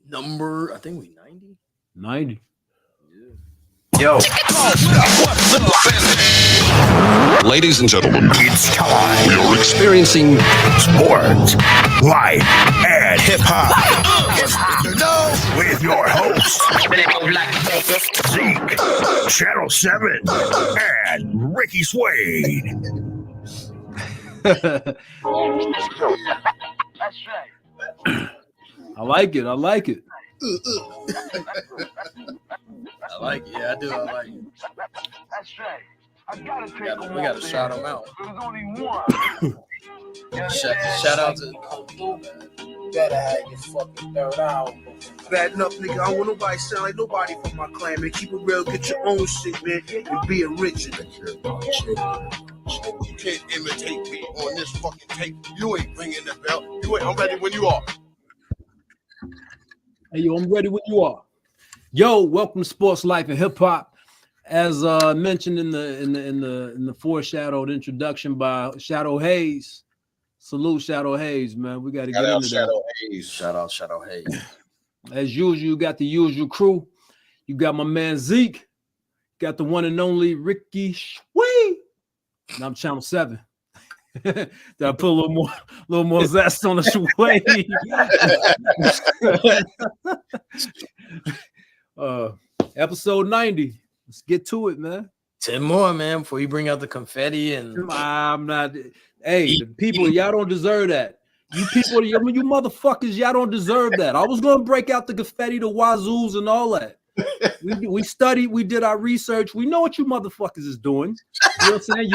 Number, I think we 90. 90. Yo. Ladies and gentlemen, It's time. we are experiencing Sports, life, and hip-hop. With your hosts, Zeke, Channel 7, and Ricky Suede. I like it. I like it. I like it. Yeah, I do. I like it. That's right. I gotta take We gotta shout him out. There's only one. Shout out to Better have your fucking third album. Bad enough, nigga. I don't want nobody to sound like nobody from my clan, man. Keep it real, get your own shit, man, and be a Richard. You can't imitate me on this fucking tape. You ain't ringing the bell. I'm ready when you are. Hey, yo, I'm ready when you are. Yo, welcome to Sports Life and Hip Hop. As mentioned in the foreshadowed introduction by Shadow Hayes. Salute Shadow Hayes, man. We got to get into that. Hayes. Shout out Shadow Hayes. As usual, you got the usual crew. You got my man Zeke. Got the one and only Ricky Suede. And I'm Channel 7. Did I put a little more zest on the Suede? Episode 90. Let's get to it, man. 10 more, man, before you bring out the confetti and I'm not. Hey, the people, y'all don't deserve that. You people, you motherfuckers, y'all don't deserve that. I was gonna break out the confetti, the wazoos, and all that. We studied, we did our research. We know what you motherfuckers is doing. You know what I'm saying?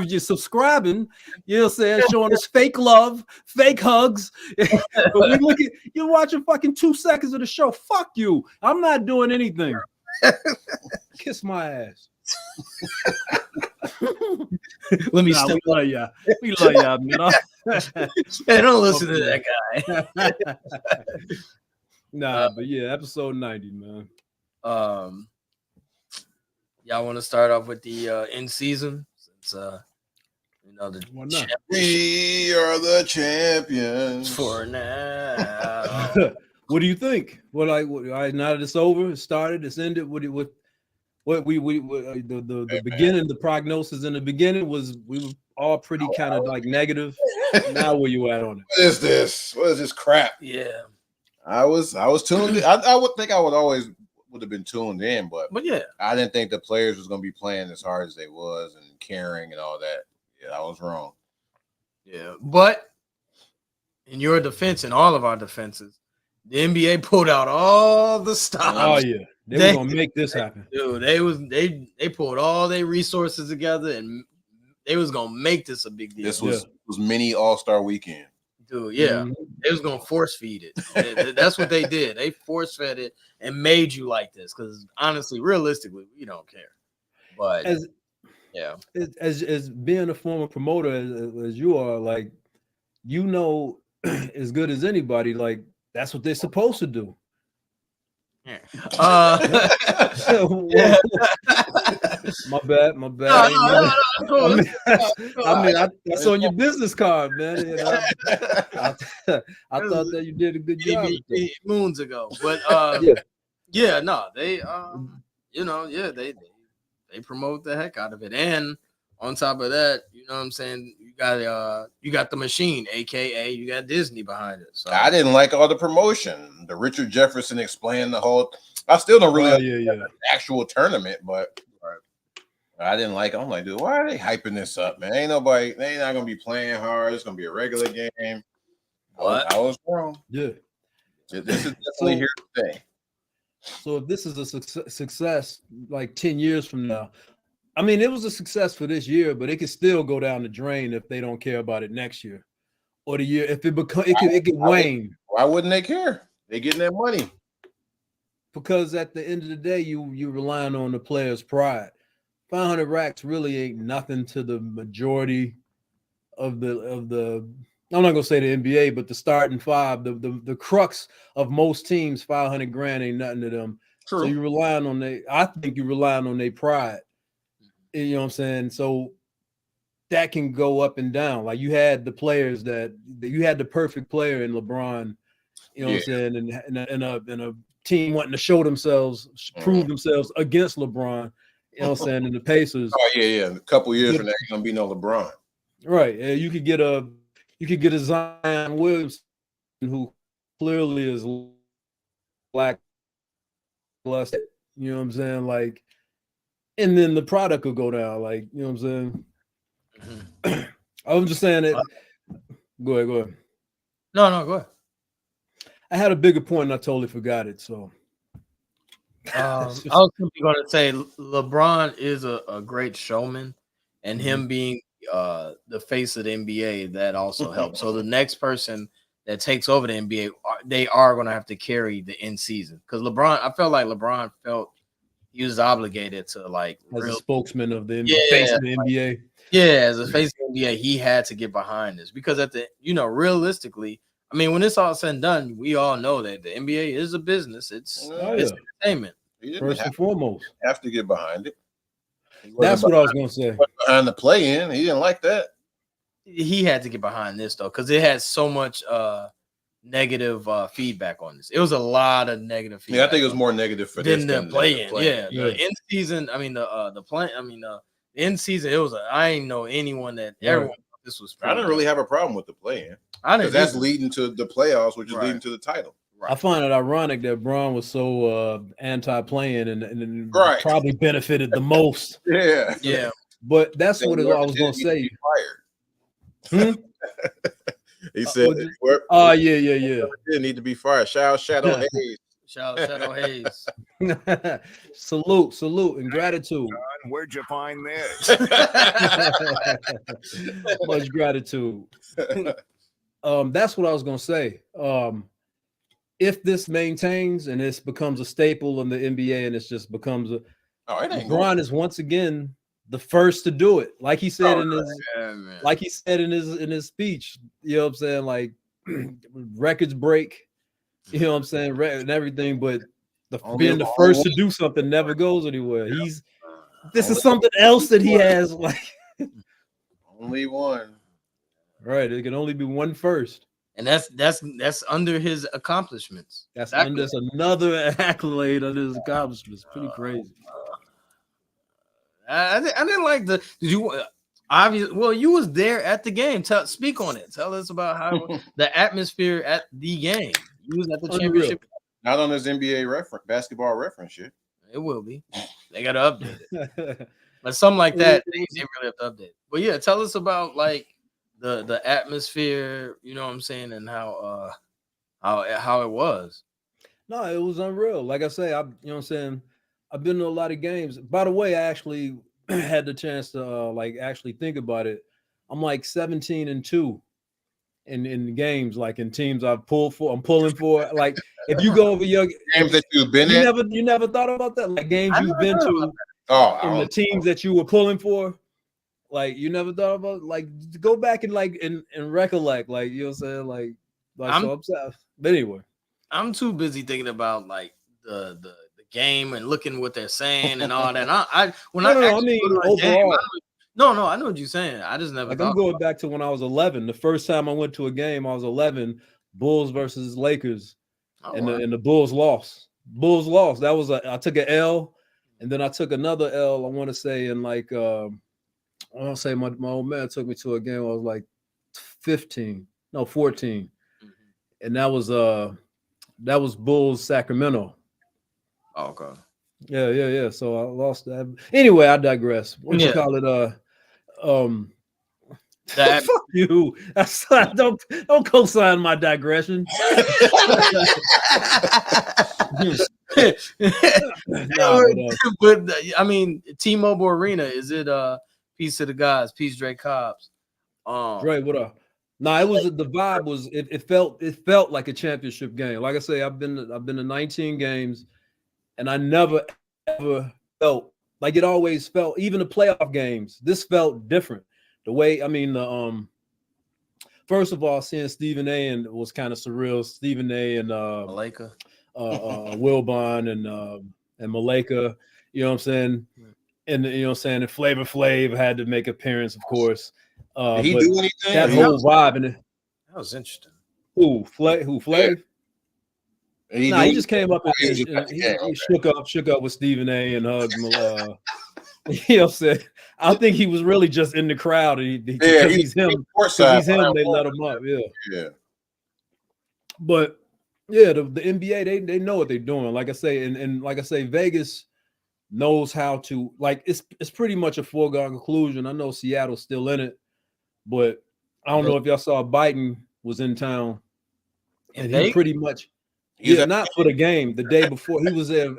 You're subscribing. You know what I'm saying? Showing us fake love, fake hugs. But we look at you're watching fucking 2 seconds of the show. Fuck you. I'm not doing anything. Kiss my ass. let me we love y'all. We love y'all, man. Hey, don't listen to that guy. Nah, but yeah, episode 90, man. Y'all want to start off with the end season since Why not? We are the champions for now. What do you think? All right, now that it's over, it started, it's ended. The beginning, the prognosis in the beginning was we were all pretty kind of like negative. Now where you at on it? What is this? What is this crap? Yeah, I was tuned in. I would think I would have been tuned in, but yeah, I didn't think the players was gonna be playing as hard as they was and caring and all that. Yeah, I was wrong. Yeah, but in your defense and all of our defenses, the NBA pulled out all the stops. Oh yeah, they were gonna make this happen, dude. They pulled all their resources together and they was gonna make this a big deal. This was mini All-Star weekend, dude. Yeah, They was gonna force feed it. That's what they did. They force fed it and made you like this because honestly, realistically, we don't care. But as being a former promoter as you are, like as good as anybody, like. That's what they're supposed to do. Yeah. My bad. No, that's on your business card, man. You know? I thought that you did a good job. Moons ago, but they promote the heck out of it, and on top of that, you know what I'm saying, you got the machine, aka you got Disney behind it. So I didn't like all the promotion. The Richard Jefferson explained the whole. I still don't really the actual tournament, but I didn't like it. I'm like, dude, why are they hyping this up, man? They ain't not gonna be playing hard. It's gonna be a regular game. What? I was wrong. Yeah, this is definitely here to stay. So if this is a success, like 10 years from now. I mean, it was a success for this year, but it could still go down the drain if they don't care about it next year or the year. If it could wane. Why wouldn't they care? They're getting their money. Because at the end of the day, you relying on the players' pride. 500 racks really ain't nothing to the majority of the. I'm not gonna say the NBA, but the starting five, the crux of most teams, 500 grand ain't nothing to them. True. So you're relying on I think you're relying on their pride. You know what I'm saying? So that can go up and down. Like you had the players you had the perfect player in LeBron You know what I'm saying? And a team wanting to show themselves, prove themselves against LeBron. You know what I'm saying? And the Pacers. Oh yeah. A couple years from now, ain't gonna be no LeBron. Right. You could get a Zion Williamson who clearly is lackluster. You know what I'm saying? Like, and then the product will go down. Like, you know what I'm saying? I was just saying that. Go ahead. No, go ahead. I had a bigger point and I totally forgot it. So I was simply going to say LeBron is a great showman, and him being the face of the NBA, that also helps. So the next person that takes over the NBA, they are going to have to carry the end season, because LeBron, I felt like LeBron felt he was obligated to, like, as real a spokesman of the Yeah, face of the NBA. Yeah, as a face of the NBA, he had to get behind this, because at the, realistically, I mean, when it's all said and done, we all know that the NBA is a business. It's entertainment. First and foremost, have to get behind it. That's what I was going to say. Behind the play-in, he didn't like that. He had to get behind this though, because it had so much negative feedback on this. It was a lot of negative feedback. Yeah, I think it was more negative for this than the play-in. The end season. I mean, the end season. It was. I ain't know anyone that everyone thought this was. I didn't really have a problem with the play-in. I didn't. Because that's leading to the playoffs, which is leading to the title. Right. I find it ironic that Braun was so anti-playing and probably benefited the most. Yeah. But that's what I was going to say. He said, yeah. Didn't need to be fired. Shout Shadow Hayes. Shout Shadow Hayes. Salute, and gratitude. John, where'd you find this? Much gratitude. That's what I was going to say. If this maintains and this becomes a staple in the NBA, and it just becomes LeBron is once again the first to do it, like he said in his speech. You know what I'm saying? Like, records break. You know what I'm saying? And everything, but being the first to do something never goes anywhere. This is something else that he has. Like, only one. Right? It can only be one first. And that's under his accomplishments. That's another accolade under his accomplishments. Pretty crazy. I didn't like the. Did you? Obviously, well, you was there at the game. Speak on it. Tell us about how the atmosphere at the game. You was at the championship. Not on this NBA basketball reference shit. It will be. They got to update it. But something like that, they really have to update it. But yeah, tell us about like the atmosphere, you know what I'm saying, and how it was. No, it was unreal. Like I say, you know what I'm saying, I've been to a lot of games. By the way, I actually had the chance to like actually think about it. I'm like 17-2 in games, like in teams I've pulled for. I'm pulling for. Like, if you go over your games that you've been in, you never thought about that, like games you've been to, in the teams that you were pulling for. Like, you never thought about, like, go back and like and recollect, like, you know what I'm saying, like so upset. But anyway, I'm too busy thinking about like the game and looking what they're saying and all that. I mean overall. Game, I know what you're saying. I just never. Like, I'm going back to when I was 11. The first time I went to a game, I was 11. Bulls versus Lakers, and the Bulls lost. That was I took an L, and then I took another L. I want to say in like I want to say my old man took me to a game. I was like 14, and that was Bulls Sacramento. Oh, okay. Yeah. So I lost that. Anyway, I digress. What you call it? Fuck you. Don't co-sign my digression. But I mean, T-Mobile Arena, is it peace to the guys, peace Drake Cobbs? Dre, what up? Nah, it was the vibe was it felt like a championship game. Like I say, I've been to 19 games, and I never ever felt like it always felt, even the playoff games, this felt different. The way, I mean, first of all, seeing Stephen A. and was kind of surreal. Stephen A. and Malika, Wilbon and Malika, you know what I'm saying? And you know what I'm saying, and Flavor Flav had to make appearance, of course. Did he do anything? That whole vibe, and that was interesting. Flav? He just came up and he shook up with Stephen A. and hugged him. You know what I'm saying? I think he was really just in the crowd. Because he's him. They let him up. Yeah. But yeah, the NBA they know what they're doing. Like I say, and like I say, Vegas knows how to, like, it's pretty much a foregone conclusion. I know Seattle's still in it, but I don't know if y'all saw Biden was in town, and he pretty much not for the game. The day before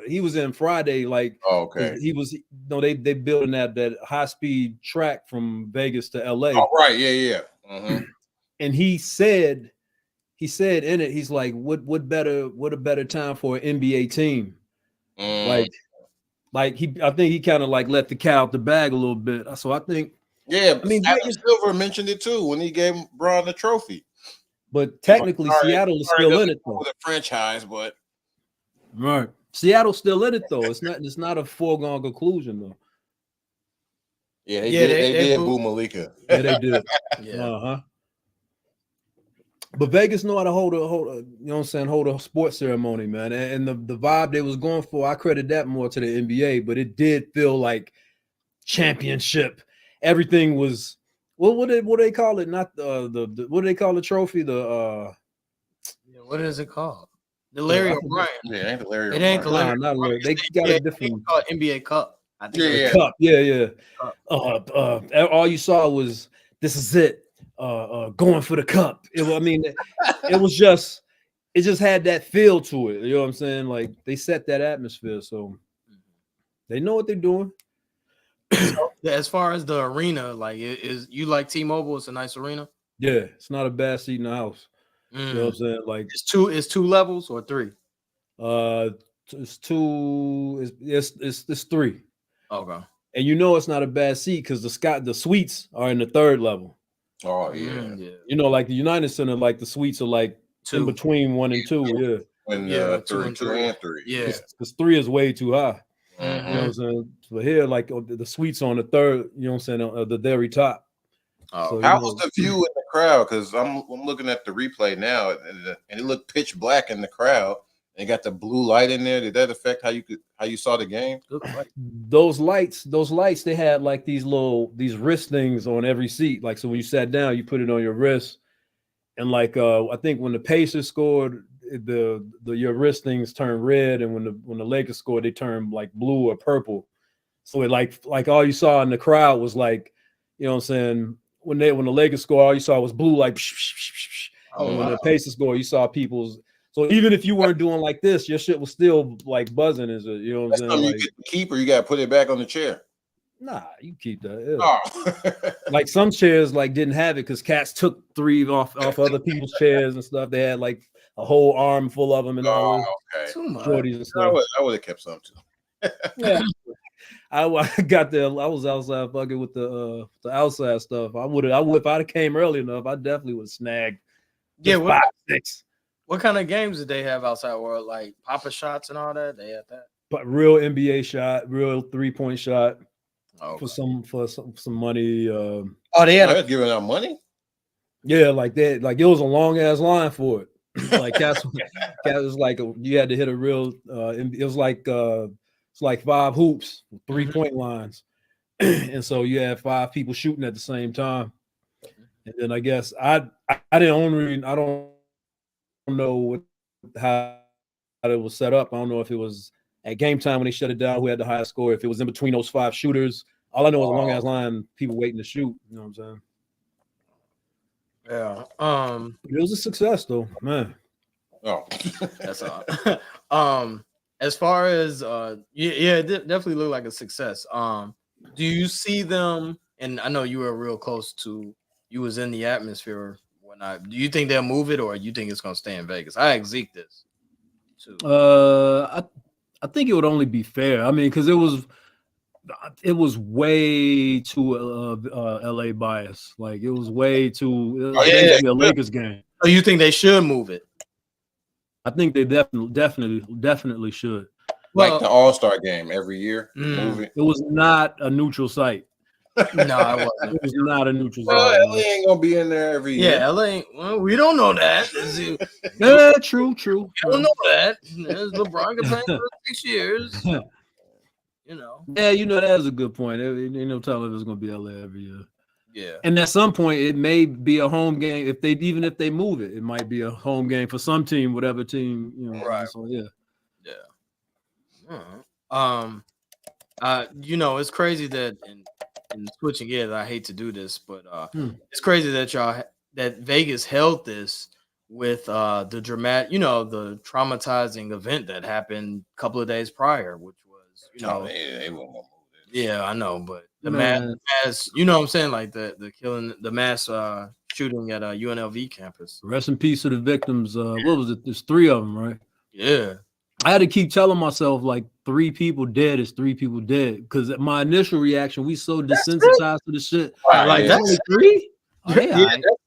he was in Friday. Like, they building that high speed track from Vegas to LA. Oh, right, yeah. Mm-hmm. And he said in it, he's like, what a better time for an NBA team? I think he kind of like let the cat out the bag a little bit. So I think, I mean, Adam Silver mentioned it too when he gave Bron the trophy. But technically, Seattle is still in it though. The franchise, but right, Seattle's still in it though. It's not a foregone conclusion though. Yeah, they did boo Malika. Yeah, they did. But Vegas know how to hold a you know what I'm saying, hold a sports ceremony, man. And the vibe they was going for, I credit that more to the NBA, but it did feel like championship. Everything was what they call it? Not the what do they call the trophy? What is it called? The Larry O'Brien. Yeah, ain't the Larry O'Brien. It ain't the Larry. Not Larry. They got a different called NBA Cup. I think Cup. Yeah. All you saw was this is it. Going for the cup. It just had that feel to it. You know what I'm saying? Like, they set that atmosphere, so they know what they're doing. So, as far as the arena, like, is you like T-Mobile? It's a nice arena. Yeah, it's not a bad seat in the house. You know what I'm saying? Like, it's two levels or three. It's two. It's three. Okay. And it's not a bad seat because the suites are in the third level. Oh yeah. Like the United Center, like the suites are like in between 1 and 2. Yeah. When two and three. Yeah. Because 3 is way too high. You know what I'm saying? But here, like the suites on the third, you know what I'm saying, the very top. So, how was the view in the crowd? Because I'm looking at the replay now, and it looked pitch black in the crowd. They got the blue light in there. Did that affect how you saw the game? Those lights, they had like these wrist things on every seat. Like, so when you sat down, you put it on your wrist, and like I think when the Pacers scored, your wrist things turned red, and when the Lakers scored, they turned like blue or purple. So it like all you saw in the crowd was like, you know what I'm saying, when the Lakers scored, all you saw was blue, like and when the Pacers scored, you saw people's. So even if you weren't doing like this, your shit was still like buzzing. You know what I'm saying? You get to keep, or you got to put it back on the chair. Nah, you keep that. Yeah. Like some chairs like didn't have it because cats took 3 off other people's chairs and stuff. They had like a whole arm full of them and all. Okay. Shorties and stuff. I would have kept some too. Yeah. I got there. I was outside fucking with the outside stuff. I would if I'd have came early enough. I definitely would have snagged. Yeah, 5, 6. What kind of games did they have outside? World, like Papa shots and all that? They had that. But real NBA shot, real 3-point shot for some money. They had giving out money. Yeah, like that. Like it was a long ass line for it. Like Cat was like you had to hit a real. It was like it's like 5 hoops, 3-point lines, and so you had 5 people shooting at the same time. And then I guess I don't know how it was set up. I don't know if it was at game time when they shut it down who had the highest score, if it was in between those 5 shooters. All I know is a long ass line, people waiting to shoot. You know what I'm saying? Yeah. It was a success though, man. Oh, that's all. As far as it definitely looked like a success. Do you see them? And I know you were real close to. You was in the atmosphere. Do you think they'll move it, or you think it's gonna stay in Vegas? I asked Zeke this too. I think it would only be fair. I mean, because it was way too LA bias. Like it was way too. It was a Lakers game. So you think they should move it? I think they definitely should. Like the All-Star game every year. Move it. It was not a neutral site. No, I wasn't. It was not a neutral zone. Well, LA ain't gonna be in there every year. Yeah, LA. Well, we don't know that. We Yeah, true. don't know that. There's LeBron can play for 6 years. So, you know. Yeah, that is a good point. Ain't no telling if it's gonna be LA every year. Yeah. And at some point, it may be a home game. If they move it, it might be a home game for some team, whatever team, Right. So yeah. It's crazy that in switching gears, I hate to do this, but it's crazy that that Vegas held this with the the traumatizing event that happened a couple of days prior, which was they won't move it. Yeah, I know, but the mass, you know what I'm saying, like the killing, the mass shooting at UNLV campus. Rest in peace to the victims. What was it? There's 3 of them, right? Yeah. I had to keep telling myself like 3 people dead is 3 people dead because my initial reaction, we so desensitized to the shit. Like that's only 3.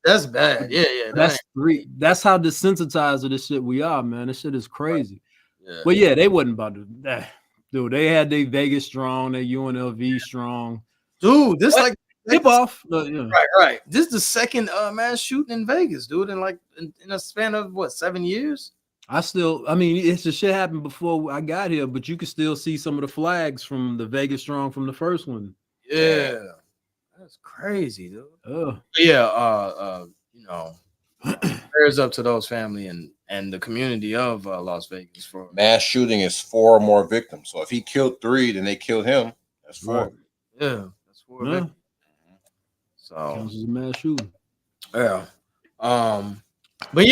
That's bad. Yeah, that's 3. That's how desensitized to this shit we are, man. This shit is crazy. Right. Yeah. But yeah, they wasn't about to. Dude, they had their Vegas strong, their UNLV strong. Dude, this like tip off. Right. This is the second mass shooting in Vegas, dude, in a span of what, 7 years? It's the shit happened before I got here, but you can still see some of the flags from the Vegas strong from the first one. Yeah. That's crazy, dude. Prayers up to those family and the community of Las Vegas for mass shooting is 4 or more victims. So if he killed 3, then they killed him. That's 4. Right. Yeah, that's 4 victims. So this is a mass shooting. Yeah. But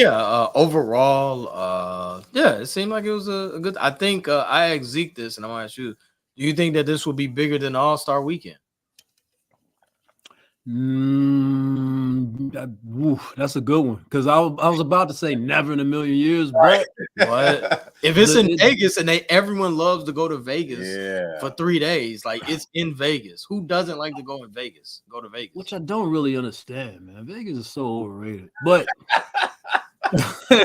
overall, it seemed like it was a good. I think I asked Zeke this, and I want to ask you: do you think that this will be bigger than All-Star Weekend? That's a good one because I was about to say never in a million years, but what if it's in Vegas and everyone loves to go to Vegas for 3 days? Like it's in Vegas. Who doesn't like to go in Vegas? Go to Vegas, which I don't really understand, man. Vegas is so overrated, but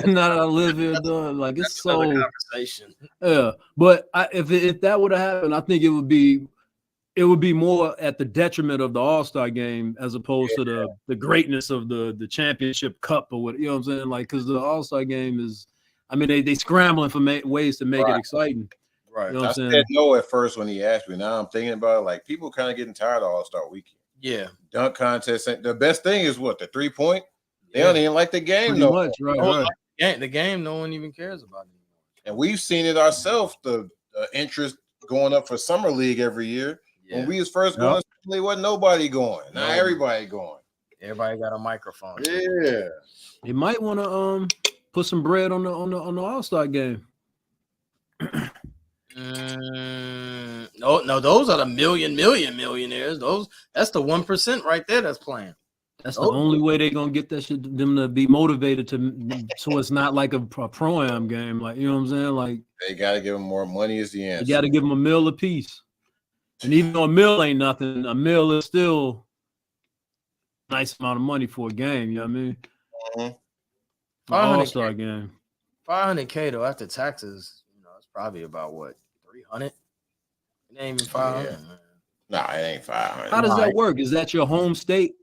now that I live here, done like it's so conversation. Yeah, but if that would have happened, I think it would be more at the detriment of the All-Star game as opposed to the greatness of the championship cup or what, you know what I'm saying? Like, because the All-Star game is, they scrambling for ways to make it exciting. Right. You know what I'm saying? Said no at first when he asked me. Now I'm thinking about it, like people kind of getting tired of All-Star weekend. Yeah. Dunk contest. The best thing is what? The 3-point? They don't even like the game pretty much, right. The game no one even cares about anymore. And we've seen it ourselves, the interest going up for Summer League every year. Yeah. When we was first going, there wasn't nobody going. Now everybody going. Everybody got a microphone. Yeah. You might want to put some bread on the All-Star game. No, those are the millionaires. That's the 1% right there that's playing. That's the only way they're gonna get that shit, them to be motivated so it's not like a pro-am game. Like, you know what I'm saying? Like they gotta give them more money is the answer. You gotta give them a meal apiece. And even though a meal ain't nothing, a meal is still a nice amount of money for a game, you know what I mean? Mm-hmm. All-Star game. $500K though after taxes, it's probably about what, 300? It ain't even 500. Yeah. Nah, it ain't 500. How does that work? Is that your home state?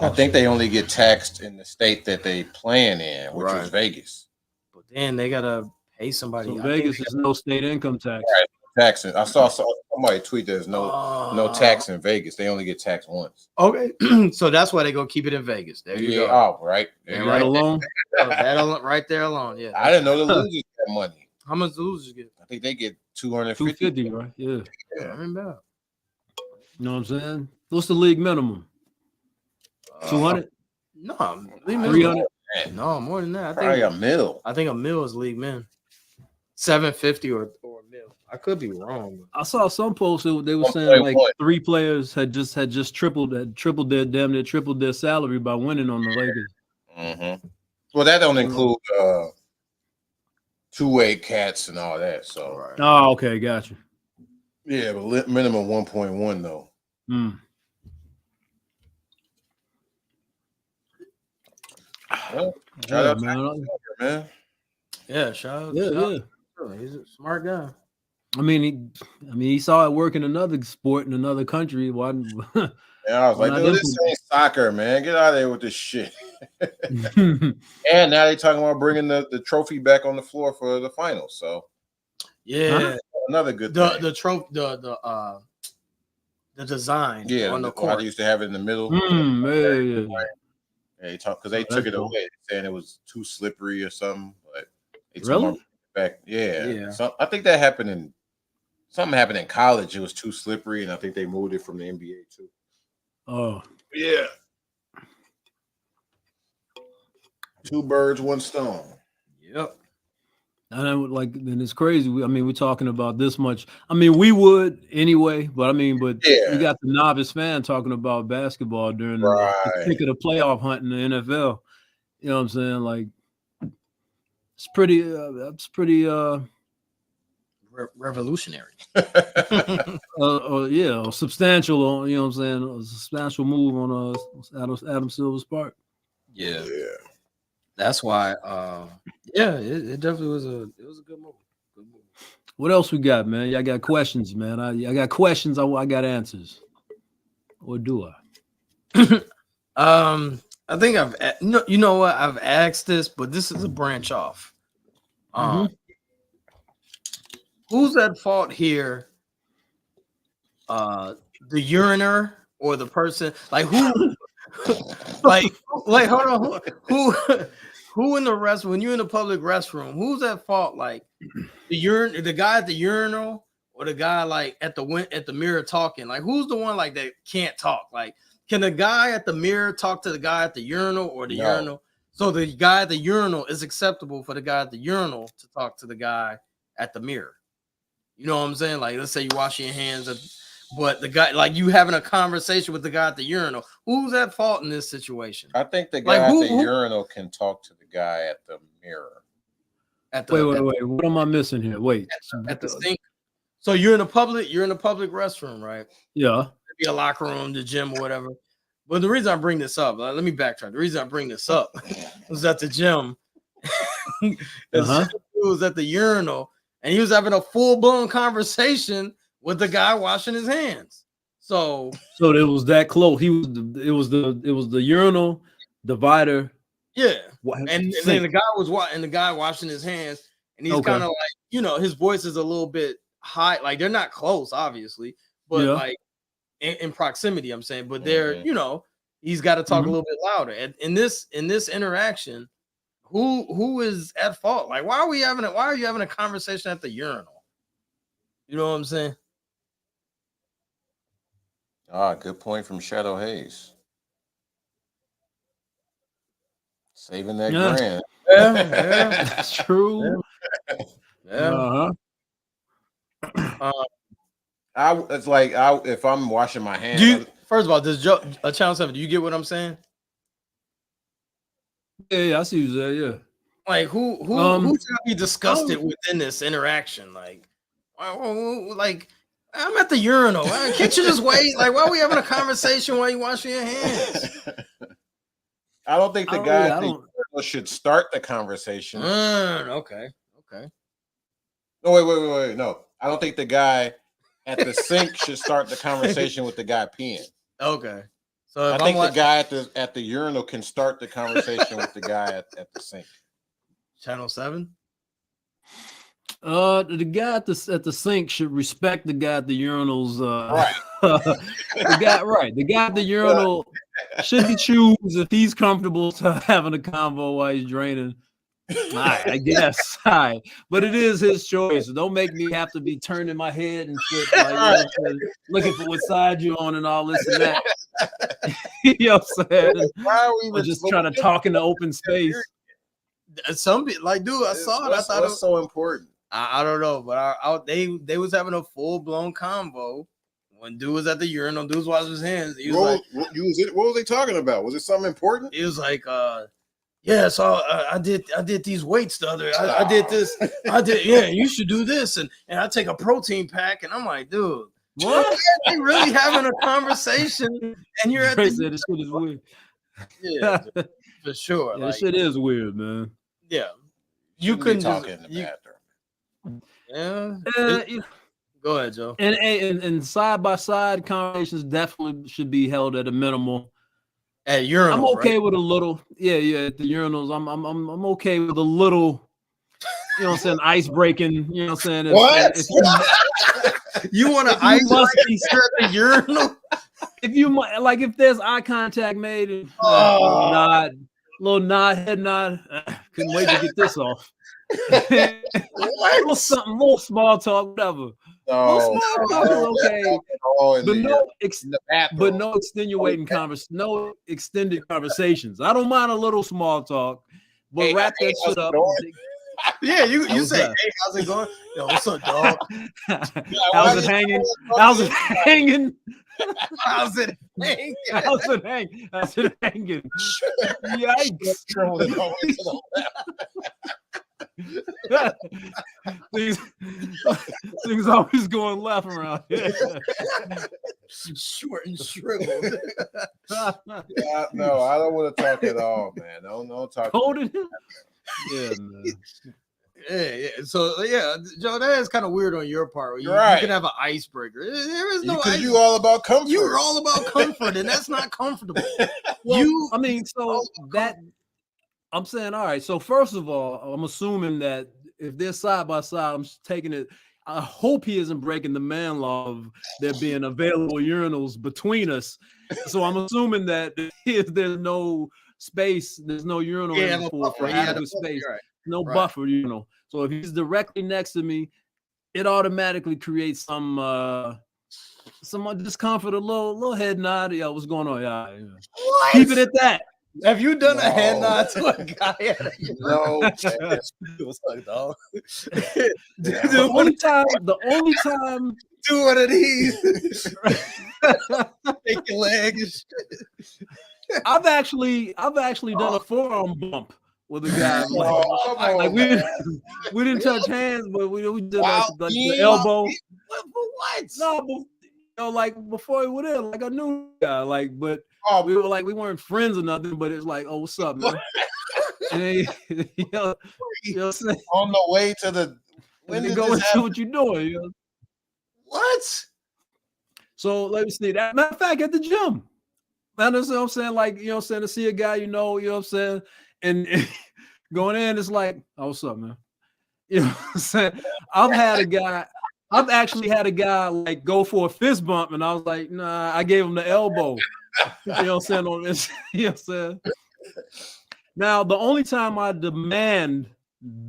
I think they only get taxed in the state that they playing in, which is Vegas. But then they gotta pay somebody. So Vegas is no state income tax. Right. Taxing. I saw somebody tweet there's no tax in Vegas. They only get taxed once. Okay, so that's why they go keep it in Vegas. There you go. Oh, right. Right alone. That right there alone. Yeah. I didn't know the losers get money. How much the losers get? I think they get 250. 250, right? Yeah. I ain't bad. You know what I'm saying? What's the league minimum? 200? No, 300. No, more than that. I Probably think a mil. I think a mil is league min. 750 or a mil. I could be wrong. I saw some posts that they were saying like 3 players had just tripled their salary by winning on the Lakers. Mm-hmm. Well, that don't include two-way cats and all that. So Oh, okay, gotcha. Yeah, but minimum 1.1 though. Well, shout out man. Yeah, shout out. Yeah. He's a smart guy. I mean, he saw it work in another sport in another country. Why? And I was like, dude, this ain't soccer, man. Get out of there with this shit. And now they're talking about bringing the trophy back on the floor for the finals. So yeah, another good thing. The trophy, the design, on the court. They used to have it in the middle. Yeah, they talk because they took it away, saying it was too slippery or something. But they really back, yeah. So I think that happened something happened in college. It was too slippery, and I think they moved it from the NBA too. Oh, yeah. Two birds, one stone. Yep. And then it's crazy. We're talking about this much. We would anyway, but we got the novice fan talking about basketball during the pick of the playoff hunt in the NFL. You know what I'm saying? Like, it's pretty. That's pretty. Revolutionary. Substantial. You know what I'm saying? A substantial move on Adam Silver's part. Yeah. That's why. It definitely was a good move. What else we got, man? Y'all got questions, man? I got questions. I got answers. Or do I? I think you know what? I've asked this, but this is a branch off. Who's at fault here? The uriner or the person? Like who? like hold on. Who in the restroom? When you're in the public restroom, who's at fault? Like the guy at the urinal, or the guy like at the mirror talking? Like who's the one like that can't talk? Like can the guy at the mirror talk to the guy at the urinal, or the urinal? So the guy at the urinal is acceptable for the guy at the urinal to talk to the guy at the mirror. You know what I'm saying? Like, let's say you wash your hands, but the guy, like, you having a conversation with the guy at the urinal. Who's at fault in this situation? I think the guy at the urinal can talk to the guy at the mirror. Wait. What am I missing here? Wait. At the sink. So you're in a public restroom, right? Yeah. Maybe a locker room, the gym, or whatever. But the reason I bring this up, let me backtrack. The reason I bring this up was at the gym. Was at the urinal. And he was having a full-blown conversation with the guy washing his hands. So it was that close. It was the urinal divider. Yeah. And then the guy washing his hands, and he's kind of like, his voice is a little bit high. Like they're not close, obviously, but like in proximity, I'm saying, but they're, he's got to talk a little bit louder. And in this interaction, who is at fault? Like, why are you having a conversation at the urinal? You know what I'm saying? Good point from Shadow Hayes. Saving that grand. Yeah, that's true. Yeah. If I'm washing my hands. First of all, Channel 7, do you get what I'm saying? Yeah, I see you there. Yeah. Like who should be disgusted within this interaction? Like I'm at the urinal. Can't you just wait? Like, why are we having a conversation while you washing your hands? I don't think the guy at the urinal should start the conversation. Okay. No, wait. No, I don't think the guy at the sink should start the conversation with the guy peeing. Okay. So I think the guy at the urinal can start the conversation with the guy at the sink. Channel 7? The guy at the sink should respect the guy at the urinals. Right. The guy at the urinal should he choose if he's comfortable to having a convo while he's draining. I guess. But it is his choice. Don't make me have to be turning my head and shit, looking for what side you're on and all this and that. You know what I'm saying? Or just trying to talk in the open space. Some people I saw it. I thought it was so important. I don't know, but they was having a full blown convo when dude was at the urinal. Dude was washing his hands. He was what was they talking about? Was it something important? It was like, so I did these weights the other. I did this. I did. Yeah, you should do this, and I take a protein pack, and I'm like, dude, what? Are they really having a conversation? And you're at the. This shit is weird. Yeah, for sure. Yeah, this shit is weird, man. Yeah, you couldn't talk in the bathroom. Yeah, Go ahead, Joe. And side by side conversations definitely should be held at a minimal. At urinals, I'm okay right? with a little, at the urinals. I'm okay with a little, you know what I'm saying, ice breaking, you know what I'm saying? What? You want to ice must break be at the urinal? if there's eye contact made, little nod, head nod. Couldn't wait to get this off. little small talk, whatever. No, Little small talk is okay. But no extenuating no extended conversations. I don't mind a little small talk, but wrap that shit up. Yeah, you say, hey, how's it going? Yo, what's up, dog? How's it hanging? How's it hanging? How's it hanging? How's it hanging? How's it hanging? Yikes. things always going left around here. Short and shriveled. No, I don't want to talk at all, man. Don't talk. Yeah, man. Yeah. So Joe, that is kind of weird on your part. You can have an icebreaker. There is no because you all about comfort. You're all about comfort, and that's not comfortable. I'm saying, all right. So first of all, I'm assuming that if they're side by side, I'm taking it. I hope he isn't breaking the man law of there being available urinals between us. So I'm assuming that if there's no space, there's no urinal for adequate space, no buffer, So if he's directly next to me, it automatically creates some discomfort, a little head nod. Yeah, what's going on? Yeah. What? Keep it at that. Have you done a head nod to a guy at a No. What's up, dog? The only time do one of these. Take your leg and shit. I've actually done a forearm bump with a guy. We didn't touch hands, but we did the elbow. What? No, but before he went in, I knew the guy, but we were we weren't friends or nothing, but it's like, oh, what's up, man? And then, what I'm saying? On the way to the when did go and see what you're doing, What? So let me see that. Matter of fact, at the gym. That's what I'm saying, to see a guy, you know what I'm saying? And going in, it's like, oh, what's up, man? You know what I'm saying? I've actually had a guy go for a fist bump, and I was like, nah, I gave him the elbow. You know what I'm saying? You know what I'm saying? Now, the only time I demand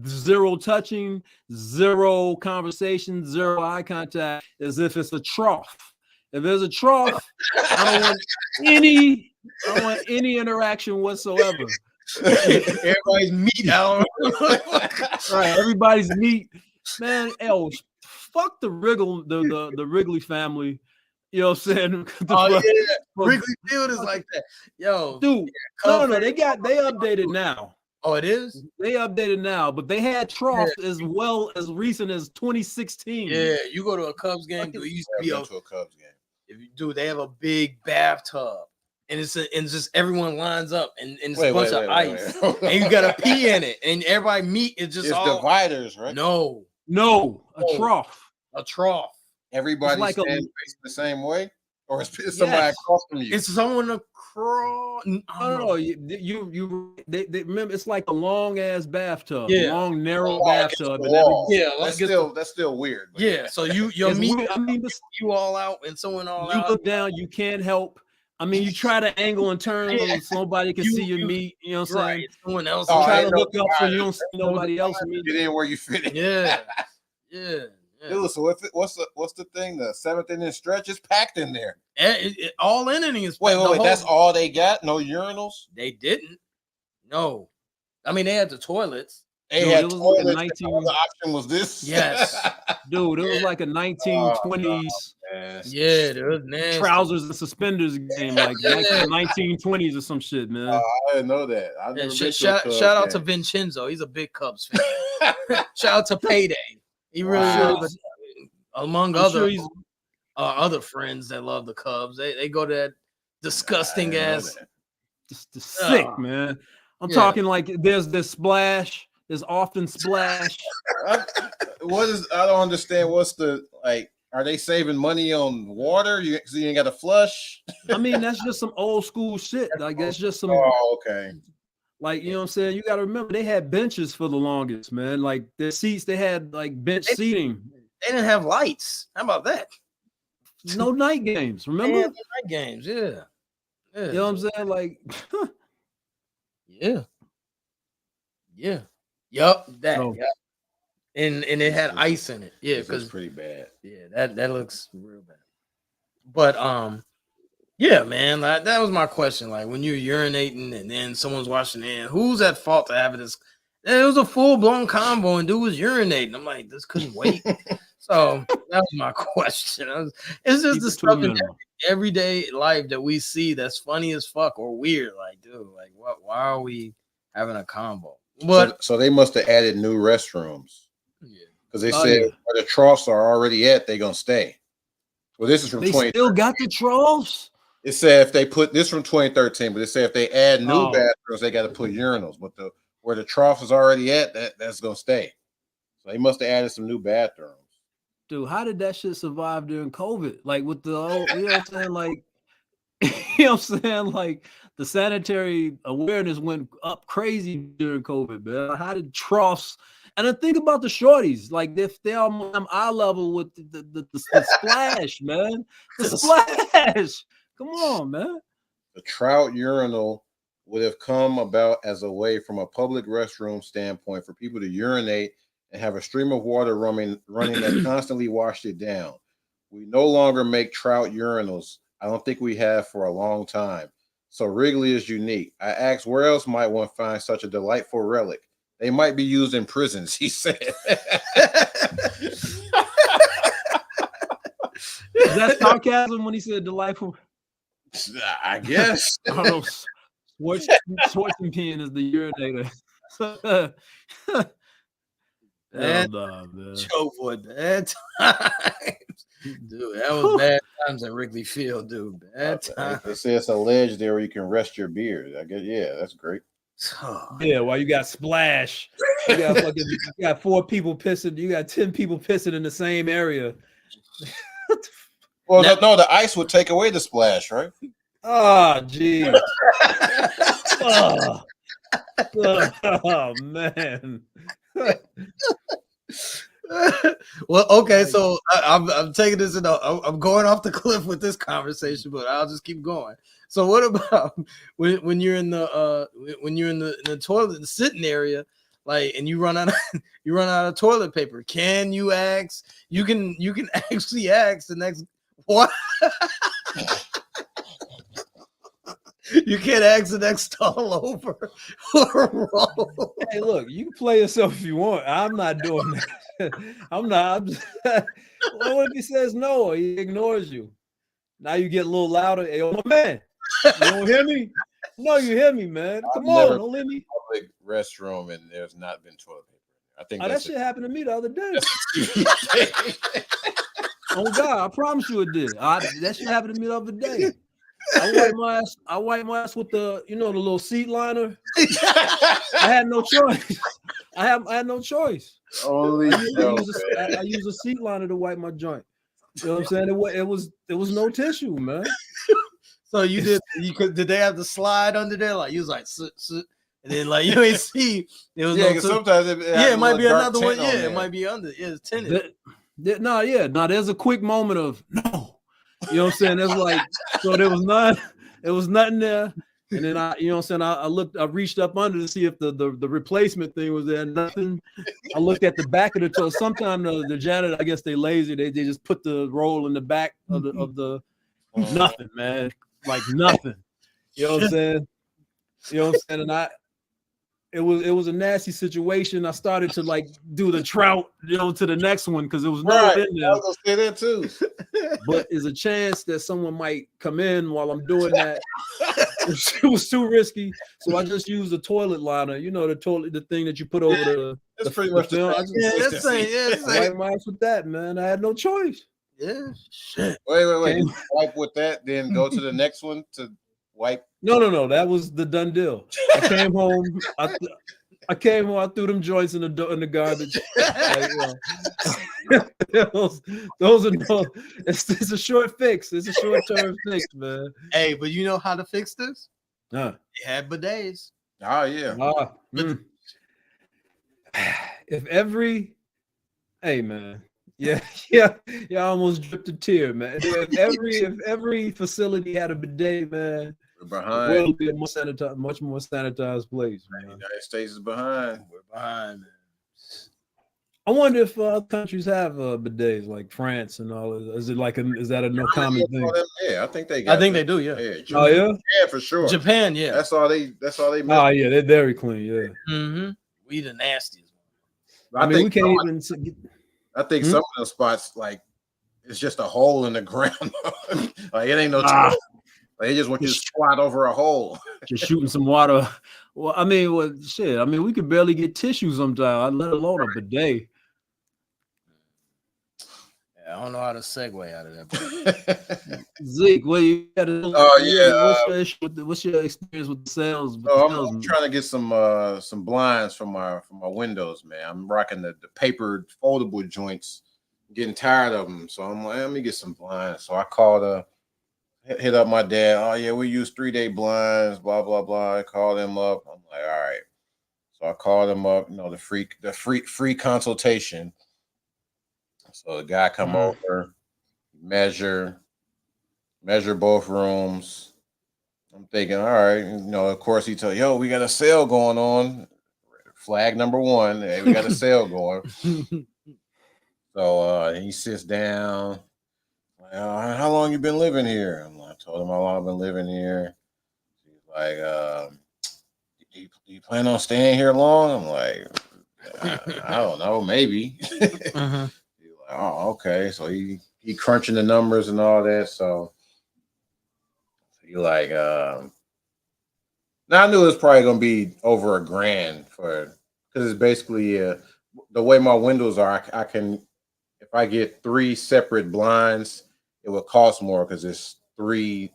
zero touching, zero conversation, zero eye contact is if it's a trough. If there's a trough, I don't want any interaction whatsoever. Everybody's meat out. Right, everybody's meat. Man, fuck the Wrigley family. You know what I'm saying? Wrigley Field is like that. Yo, dude. No, they updated now. Oh, it is? They updated now, but they had trough as well as recent as 2016. Yeah, you go to a Cubs game, dude. You used to be to a Cubs game. If you do, they have a big bathtub, and it's just everyone lines up, and it's a bunch of ice, and you got to pee in it, and everybody meat is just all dividers, right? No, a trough. A trough. Everybody's facing the same way, or is somebody across from you? It's someone across. No. They remember it's like a long ass bathtub, long narrow bathtub. That's still weird. Yeah, so your meat. You all out and someone all out. You look down, you can't help. I mean, you try to angle and turn so nobody can see your meat. You know what I'm saying? Someone else. Try to look up so you don't see nobody else meat. Get in where you fit in. Yeah. So what's the thing? The seventh inning stretch is packed in there. All inning is. Wait. That's all they got? No urinals? They didn't. No. I mean, they had the toilets. They had toilets. The option was this. Yes. Dude, it was like a 1920s. Yeah, there was nasty. Trousers and suspenders game, like 1920s or some shit, man. I didn't know that. Shout out to Vincenzo. He's a big Cubs fan. Shout out to Payday. He really is. Among other friends that love the Cubs, they go to that disgusting ass. Just sick, man. I'm talking like there's splash. There's often splash. I don't understand. What's the Are they saving money on water? So you ain't got to flush? I mean, that's just some old school shit. Like that's just some. Oh, okay. Like, you know what I'm saying? You got to remember, they had benches for the longest, man. Like their seats, they had like bench seating. They didn't have lights. How about that? No night games, remember? Yeah, night games, yeah. You know what I'm saying? Like, yeah. Yup, that. Oh. Yep. And it had ice in it. Yeah, because pretty bad. Yeah, that looks real bad. But yeah, man, like, that was my question. Like when you're urinating and then someone's washing in, who's at fault to have this? It was a full-blown combo and dude was urinating. I'm like, this couldn't wait. So that was my question. It's just the stuff in everyday life that we see that's funny as fuck or weird. Like, dude, like why are we having a combo? But so they must have added new restrooms. Yeah. Because they said where the troughs are already at, they're gonna stay. Well, this is from 2013. Still got the troughs. It said if they put this from 2013, but it said if they add new bathrooms, they got to put urinals. But where the trough is already at, that's gonna stay. So they must have added some new bathrooms. Dude, how did that shit survive during COVID? Like with the old, you know what I'm saying? Like, you know what I'm saying? Like the sanitary awareness went up crazy during COVID, man. How did troughs? And then think about the shorties, like if they're on eye level with the splash, man. The splash. Come on, man. The trout urinal would have come about as a way from a public restroom standpoint for people to urinate and have a stream of water running that constantly washed it down. We no longer make trout urinals. I don't think we have for a long time. So Wrigley is unique. I asked where else might one find such a delightful relic. They might be used in prisons, he said. Is that sarcasm when he said delightful? I guess. I don't know. Schwarzenegger is the urinator. Man. Joe boy, bad times. Dude, that was bad times at Wrigley Field, dude. Bad times. They say it's a ledge there where you can rest your beard. I guess, yeah, that's great. Yeah, while you got splash, you got 4 people pissing, you got 10 people pissing in the same area. Well, no, the ice would take away the splash, right? Oh, geez. Oh, man. Well, okay, so I'm taking this I'm going off the cliff with this conversation, but I'll just keep going. So what about when you're in the toilet, the sitting area, like, and you run out of toilet paper? Can you ask? You can actually ask the next what? You can't ask the next stall over or roll. Hey, look, you can play yourself if you want. I'm not doing that. I'm not. Well, what if he says no or he ignores you? Now you get a little louder. Hey, oh, my man, you don't hear me? No, you hear me, man. Come on, don't let me. Public restroom and there's not been toilet paper. I think that shit happened to me the other day. Oh God, I promise you it did. That shit happened to me the other day. I wiped my ass with the little seat liner. I had no choice. I had no choice. I use a seat liner to wipe my joint. You know what I'm saying? It was no tissue, man. So did they have the slide under there? Like you was like sit, and then like you ain't see it was sometimes it might be another one. Yeah, it might be under. Yeah, it's tinted. No, there's a quick moment of no. You know what I'm saying? It's like, so there was nothing there. And then I reached up under to see if the replacement thing was there. Nothing. I looked at the back of the toilet. Sometimes the janitor, I guess they lazy. They just put the roll in the back of the nothing, man. Like nothing. You know what I'm saying? You know what I'm saying? And it was a nasty situation. I started to like do the trout, to the next one because there was no in there. I was gonna say that too. But there's a chance that someone might come in while I'm doing that. It was too risky, so I just used the toilet liner. The thing that you put over That's pretty much film. I wiped my ass with that, man. I had no choice. Yeah, shit. Wait. Wipe with that, then go to the next one to wipe. No. That was the done deal. I came home. I threw them joints in the garbage. those are no. It's a short fix. It's a short term fix, man. Hey, but you know how to fix this? Huh. They had bidets. Oh yeah. If every, hey man, yeah, almost dripped a tear, man. If every facility had a bidet, man, We're the behind. world would be a much more sanitized place, The man. United States is behind. We're behind, man. I wonder if other countries have bidets like France and all. Is it like is that a no common thing? Yeah, I think they got. I think they do. Yeah. Oh yeah, Yeah, for sure. Japan. Yeah. That's all they. Oh yeah, they're very clean. Yeah. Mm-hmm. We the nastiest. I mean, we can't even. I think some of those spots, like, it's just a hole in the ground. Like it ain't no. Like they just want you to squat over a hole. Just shooting some water. Well, I mean, shit. I mean, we could barely get tissue sometimes, let alone a bidet. Yeah, I don't know how to segue out of that. Zeke, what you got to do? Oh yeah. What's your experience with the sales? I'm trying to get some blinds from my windows, man. I'm rocking the paper foldable joints. I'm getting tired of them, so I'm like, let me get some blinds. So I called hit up my dad. Oh yeah, we use 3-day blinds. Blah blah blah. I called him up. I'm like, all right. So I called him up. You know, the free consultation. So the guy come over, measure both rooms. I'm thinking, all right, you know, of course he told, yo, we got a sale going on. Flag number 1. Hey, we got a sale going. So he sits down. Like, how long you been living here? I told him how long I've been living here. He's like, do you plan on staying here long? I'm like, I don't know, maybe. Oh, okay. So he crunching the numbers and all that. So he like, now I knew it was probably gonna be over $1,000 because it's basically the way my windows are. I can, if I get 3 separate blinds, it would cost more because it's three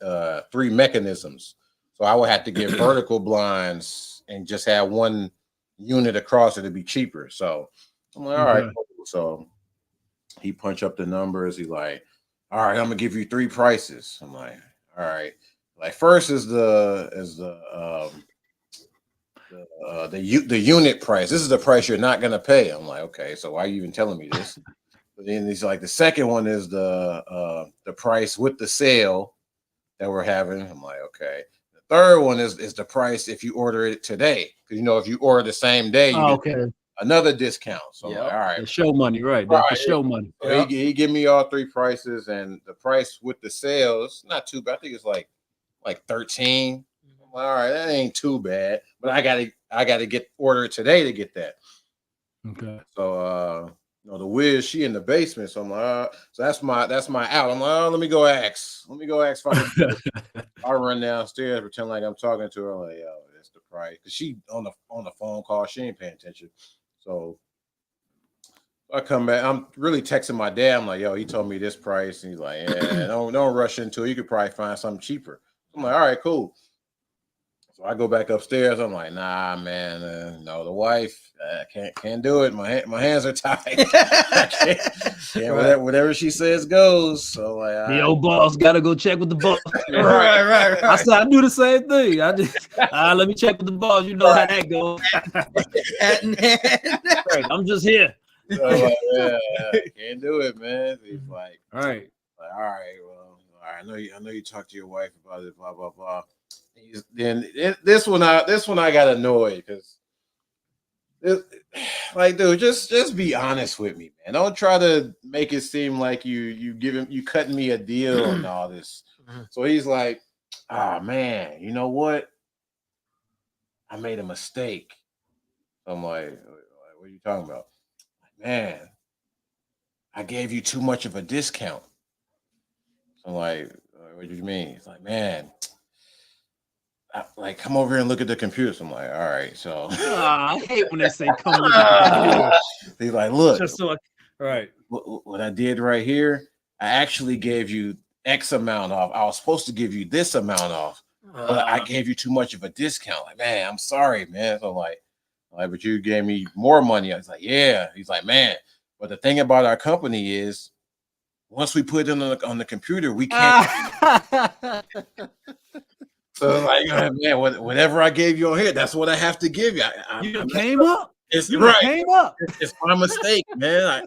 mechanisms. So I would have to get vertical blinds and just have 1 unit across it to be cheaper. So I'm like, all right. So he punched up the numbers. He's like, all right, I'm gonna give you 3 prices. I'm like, all right. Like first is the unit price. This is the price you're not gonna pay. I'm like, okay, so why are you even telling me this? But then he's like, the second one is the price with the sale that we're having. I'm like, okay. The third one is the price if you order it today. Because you know, if you order the same day, you get another discount. So I'm like, all right, the show money, right? That's the show money. So he give me all 3 prices, and the price with the sales not too bad. I think it's like 13. I'm like, all right, that ain't too bad. But I gotta get order today to get that. Okay. So you know, the Wiz, she in the basement. So I'm like, so that's my out. I'm like, oh, let me go ask. I run downstairs, pretend like I'm talking to her. I'm like, yo, that's the price. Cause she on the phone call, she ain't paying attention. So I come back. I'm really texting my dad. I'm like, yo, he told me this price. And he's like, yeah, don't rush into it. You could probably find something cheaper. I'm like, all right, cool. So I go back upstairs. I'm like, nah, man, no, the wife, can't do it. My hands are tied. I can't, whatever she says goes. So like, the old boss gotta go check with the boss. Right. I said I do the same thing. I just let me check with the boss. You know how that goes. Right, I'm just here. So like, yeah, can't do it, man. He's like, all right, well, all right. I know you talked to your wife about it, blah blah blah. Then this one I got annoyed because, like, dude, just be honest with me, man. Don't try to make it seem like you cutting me a deal and all this. So he's like, ah, man, you know what? I made a mistake. I'm like, what are you talking about? Man, I gave you too much of a discount. So I'm like, what do you mean? He's like, man, like, come over here and look at the computer. So I'm like, all right. So I hate when they say come look at the computer. He's like, look, just so right. What I did right here, I actually gave you X amount off. I was supposed to give you this amount off, but I gave you too much of a discount. Like, man, I'm sorry, man. So I'm like, but you gave me more money. I was like, yeah. He's like, man, But the thing about our company is, once we put it on the computer, we can't. So like, man, whatever I gave you on here, that's what I have to give you. You came up. It's You right. came up. It's my mistake, man.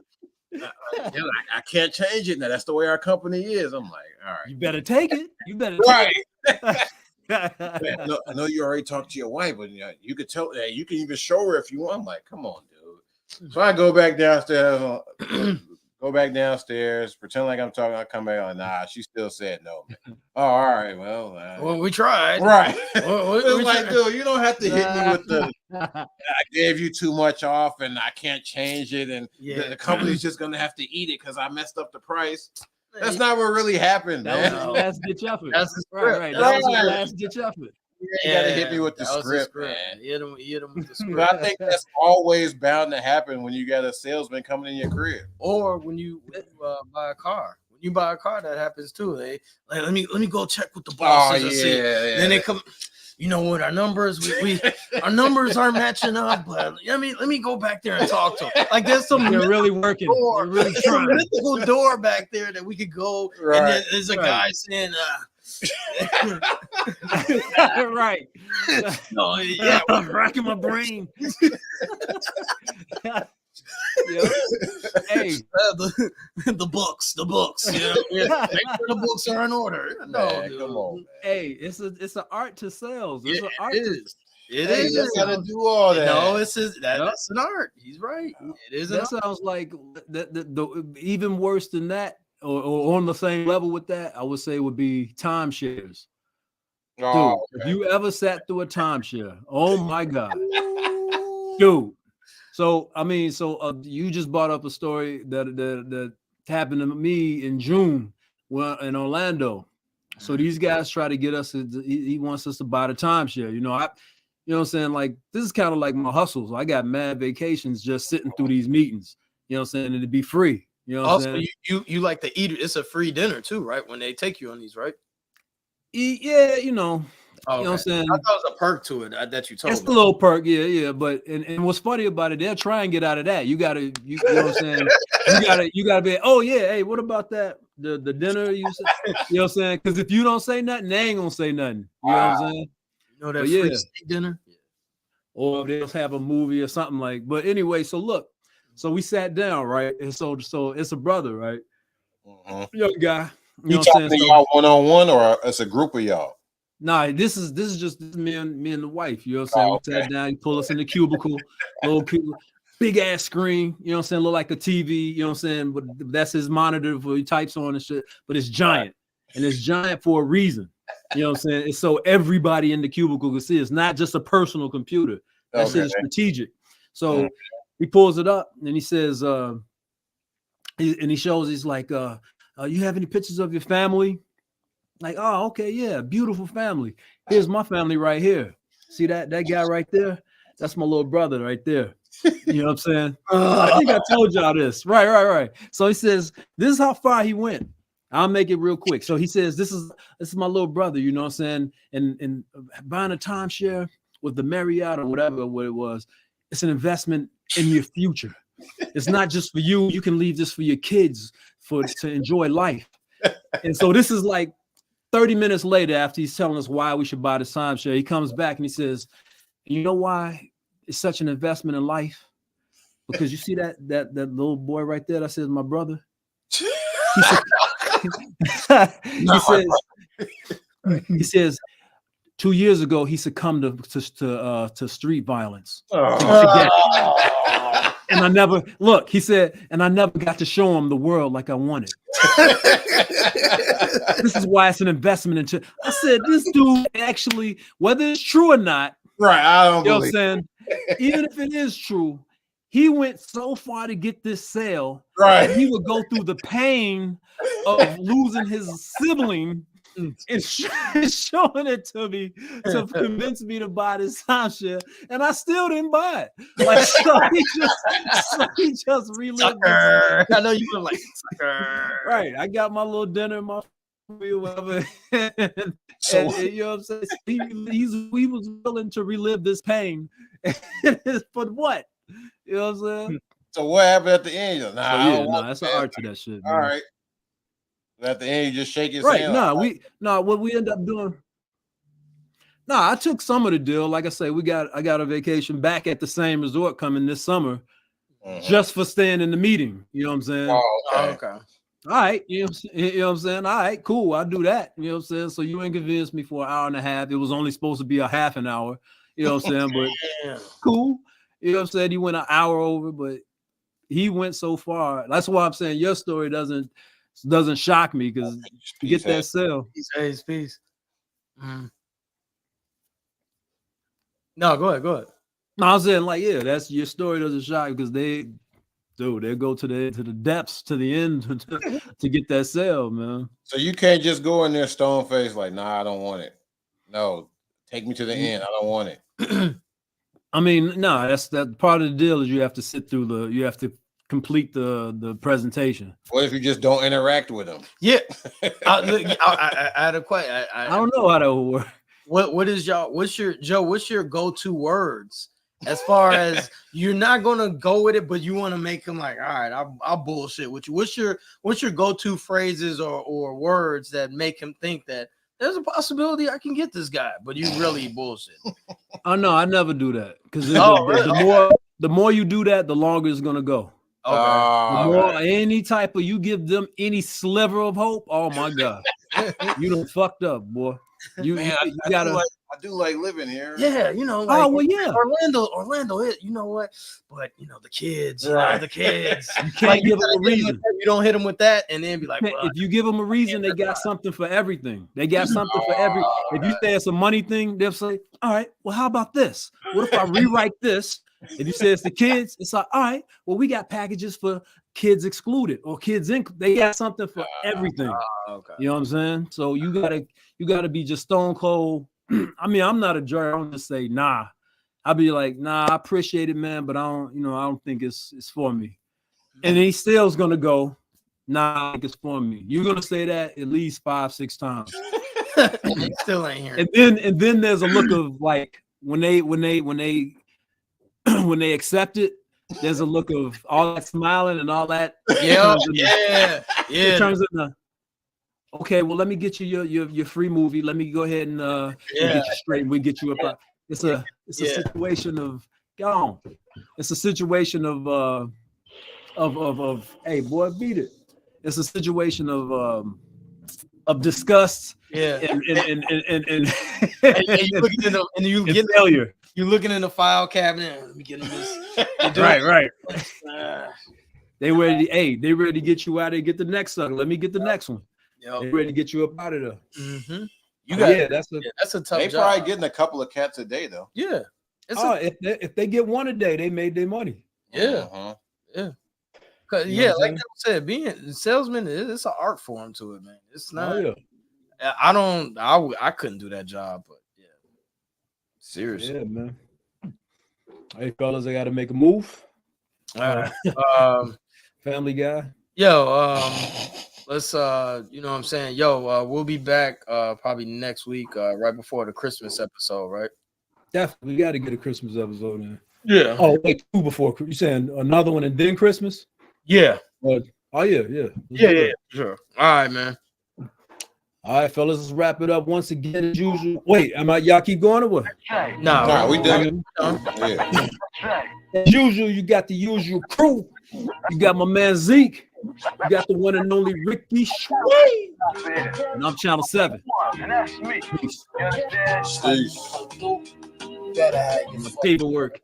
I can't change it now. That's the way our company is. I'm like, all right. You better take it. You better right. Take it. Man, I know you already talked to your wife, but you could tell that you can even show her if you want. I'm like, come on, dude. So I go back downstairs, pretend like I'm talking. I come back on, nah, she still said no. Man. Oh, all right, well, we tried. Right. We like, tried. dude, you don't have to hit me with the I gave you too much off and I can't change it, and the company's just gonna have to eat it because I messed up the price. That's not what really happened, man. That was the last ditch effort. That's the script. Right. That was the last ditch effort. You gotta hit me with the script, man. Hit him with the script. But I think that's always bound to happen when you got a salesman coming in your crib, or when you buy a car. When you buy a car, that happens too. They like, let me go check with the bosses. Then they come. You know what? Our numbers, we our numbers aren't matching up. But let me go back there and talk to them. Like there's some They're really working. Door, They're really trying. mythical door back there that we could go. Right. And then there's a guy saying, right. No, yeah, I'm racking my brain. Hey, the books. Yeah. Make sure the books are in order. No, man, come on. Man. Hey, it's an art to sales. It's an art. It is. You gotta do all that. No, that's an art. He's right. It is. That sounds like the even worse than that, or on the same level with that, I would say would be timeshares. Oh, dude, if you ever sat through a timeshare, oh my God, dude. So I mean, you just brought up a story that happened to me in June in Orlando. So these guys try to get us. He wants us to buy the timeshare. You know what I'm saying? Like this is kind of like my hustle. So I got mad vacations just sitting through these meetings. You know what I'm saying? And it'd be free. You know what I'm saying? You like to eat. It's a free dinner too, right? When they take you on these, right? Yeah, you know. Oh, okay. You know what I'm saying? I thought it was a perk to it that you told me. It's a little perk, yeah. But and what's funny about it, they'll try and get out of that. You know what I'm saying? You gotta be, oh yeah, hey, what about that? The dinner you said, you know what I'm saying? Because if you don't say nothing, they ain't gonna say nothing. You know what I'm saying? You know that free steak dinner? Or they'll have a movie or something like. But anyway, so look, so we sat down, right? And so it's a brother, right? Young guy. You know talking to y'all one-on-one, or it's a group of y'all? Nah, this is just me and the wife. You know what I'm saying? Oh, okay. We sat down, you pull us in the cubicle, little big ass screen, you know what I'm saying? Look like a TV, you know what I'm saying? But that's his monitor for he types on and shit. But it's giant. And it's giant for a reason. You know what I'm saying? It's so everybody in the cubicle can see. It's not just a personal computer. That shit is strategic. So he pulls it up and he says, he shows, he's like, you have any pictures of your family? Like, oh, okay, yeah, beautiful family. Here's my family right here. See that guy right there? That's my little brother right there. You know what I'm saying? I think I told y'all this. Right. So he says, this is how far he went. I'll make it real quick. So he says, this is my little brother, you know what I'm saying? And buying a timeshare with the Marriott or whatever what it was, it's an investment in your future. It's not just for you. You can leave this for your kids to enjoy life. And so this is like 30 minutes later, after he's telling us why we should buy the timeshare, he comes back and he says, you know why it's such an investment in life? Because you see that little boy right there that says my brother? He says 2 years ago he succumbed to street violence. And I never he said, and I never got to show him the world like I wanted. This is why it's an investment into. I said, this dude actually, whether it's true or not, right? I don't know believe. What I'm saying, even if it is true, he went so far to get this sale. Right, that he would go through the pain of losing his sibling and showing it to me to convince me to buy this timeshare, and I still didn't buy it. Like so he just relived. I know you were like, right. I got my little dinner, my whatever. and you know what I'm saying? He was willing to relive this pain. For what? You know what I'm saying? So what happened at the end? Like, nah, So I yeah, don't want that's that. an art to that shit. Man. All right. At the end, you just shake his Right. hand. What we end up doing. I took some of the deal. Like I say, I got a vacation back at the same resort coming this summer just for staying in the meeting. You know what I'm saying? Oh, Okay. All right. You know what I'm saying? All right, cool. I'll do that. You know what I'm saying? So you inconvenienced me for an hour and a half. It was only supposed to be a half an hour. You know what I'm saying? But cool. You know what I'm saying? He went an hour over, but he went so far. That's why I'm saying your story doesn't shock me because to get that sale. Peace. Mm. No, go ahead. No, I'm saying like, yeah, that's your story doesn't shock because they go to the depths to the end to get that sale, man. So you can't just go in there stone faced like, nah, I don't want it. No, take me to the end. I don't want it. I mean, no, that's that part of the deal is you have to sit through you have to complete the presentation. What if you just don't interact with them? Yeah, I had a question. I don't know how that will work. What's your go-to words as far as you're not gonna go with it, but you want to make them like, all right, I'll bullshit with you. What's your go-to phrases or words that make him think that there's a possibility I can get this guy, but you really bullshit? Oh no, I never do that because the more you do that, the longer it's gonna go. Okay. The more any type of you give them any sliver of hope, oh my god, you done fucked up, boy. You gotta. I do like living here. Yeah, you know, like, yeah. Orlando. You know what? But you know the kids. You can't like, give them a reason. You don't hit them with that, and then be like, well, if you give them a reason, they got something for everything. They got something for every. If you say it's a money thing, they'll say, all right, well, how about this? What if I rewrite this? If you say it's the kids, it's like, all right, well, we got packages for kids excluded or kids in. They got something for everything. Okay. You know what I'm saying? So you gotta be just stone cold. I mean, I'm not a jerk. I don't just say nah. I'll be like, nah, I appreciate it, man, but I don't think it's for me. And he still's gonna go, nah, I think it's for me. You're gonna say that at least 5-6 times. He still ain't here. And then there's a look of like when they when they accept it, there's a look of all that smiling and all that. Yeah. It turns into, okay, well, let me get you your free movie. Let me go ahead and get you straight. We get you up. It's a situation of gone. It's a situation of hey boy, beat it. It's a situation of disgust. Yeah. And you get failure. You looking in the file cabinet. Let me get him this. Right. They ready to get you out and get the next sucker. Let me get the next one. Yep. They ready to get you up out of there. Mm-hmm. That's a tough they job. Probably getting a couple of cats a day though. Yeah. If they get one a day, they made their money. Yeah. Yeah. Yeah, like I said, being a salesman, it's an art form to it, man. It's not. Oh, yeah. I couldn't do that job, but yeah. Seriously. Yeah, man. Hey, fellas, I got to make a move. Family Guy. Yo, let's you know what I'm saying? Yo, we'll be back probably next week, right before the Christmas episode, right? Definitely, we got to get a Christmas episode in. Yeah. Oh, wait, 2 before you saying another one and then Christmas? Yeah. Yeah. Sure. All right, man. All right, fellas, let's wrap it up once again as usual. Wait, y'all keep going or what? No, we did. Yeah. As usual, you got the usual crew. You got my man Zeke. You got the one and only Ricky Shree. And I'm Channel 7. And that's me. Peace. You understand? Better have your Paperwork.